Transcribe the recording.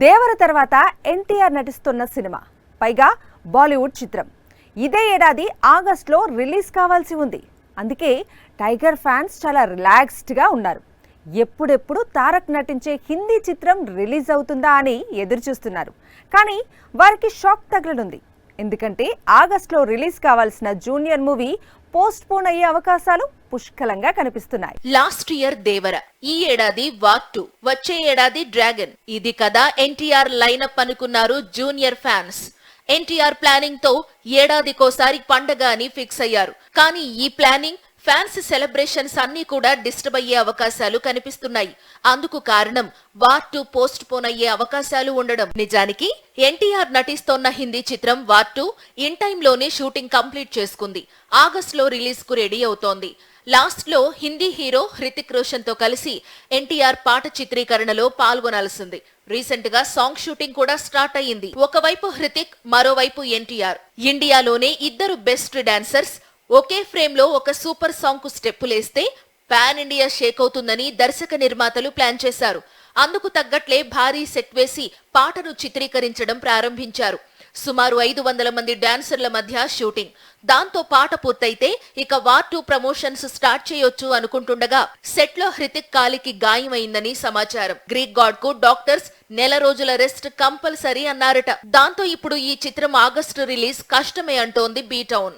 దేవర తర్వాత ఎన్టీఆర్ నటిస్తున్న సినిమా, పైగా బాలీవుడ్ చిత్రం. ఇదే ఏడాది ఆగస్టులో రిలీజ్ కావాల్సి ఉంది. అందుకే టైగర్ ఫ్యాన్స్ చాలా రిలాక్స్డ్గా ఉన్నారు. ఎప్పుడెప్పుడు తారక్ నటించే హిందీ చిత్రం రిలీజ్ అవుతుందా అని ఎదురు చూస్తున్నారు. కానీ వారికి షాక్ తగలనుంది. ఎందుకంటే ఆగస్టులో రిలీజ్ కావాల్సిన జూనియర్ మూవీ పోస్ట్ పోన్ అయ్యే అవకాశాలు పుష్కలంగా కనిపిస్తున్నాయి. లాస్ట్ ఇయర్ దేవర, ఈ ఏడాది వార్ 2, వచ్చే ఏడాది డ్రాగన్. ఇది కదా ఎన్టీఆర్ లైనప్ అనుకున్నారు జూనియర్ ఫ్యాన్స్. ఎన్టీఆర్ ప్లానింగ్ తో ఏడాదికోసారి పండగ అని ఫిక్స్ అయ్యారు. కానీ ఈ ప్లానింగ్, ఫ్యాన్స్ సెలబ్రేషన్స్ అన్ని కూడా డిస్టర్బ్ అయ్యే అవకాశాలు కనిపిస్తున్నాయి. అందుకు కారణం వార్ 2 పోస్ట్ పోన్ అయ్యే అవకాశాలు ఉండడం. నిజానికి ఎన్టీఆర్ నటిస్తోన్న హిందీ చిత్రం వార్ 2 ఇన్ టైమ్ లోనే షూటింగ్ కంప్లీట్ చేసుకుంది. ఆగస్టులో రిలీజ్ కు రెడీ అవుతోంది. లాస్ట్ లో హిందీ హీరో హృతిక్ రోషన్ తో కలిసి ఎన్టీఆర్ పాట చిత్రీకరణలో పాల్గొనాల్సింది. రీసెంట్ గా సాంగ్ షూటింగ్ కూడా స్టార్ట్ అయ్యింది. ఒకవైపు హృతిక్, మరోవైపు ఎన్టీఆర్. ఇండియాలోనే ఇద్దరు బెస్ట్ డాన్సర్స్ ఒకే ఫ్రేమ్ లో ఒక సూపర్ సాంగ్ కు స్టెప్పులేస్తే పాన్ ఇండియా షేక్ అవుతుందని దర్శక నిర్మాతలు ప్లాన్ చేశారు. అందుకు తగ్గట్లే భారీ సెట్ వేసి పాటను చిత్రీకరించడం ప్రారంభించారు. సుమారు 500 మంది డాన్సర్ల మధ్య షూటింగ్. దాంతో పాట పూర్తయితే ఇక వార్ 2 ప్రమోషన్స్ స్టార్ట్ చేయొచ్చు అనుకుంటుండగా సెట్ లో హృతిక్ కాలికి గాయమైందని సమాచారం. గ్రీక్ గాడ్ కు డాక్టర్స్ నెల రోజుల రెస్ట్ కంపల్సరీ అన్నారట. దాంతో ఇప్పుడు ఈ చిత్రం ఆగస్టు రిలీజ్ కష్టమే అంటోంది బీ టౌన్.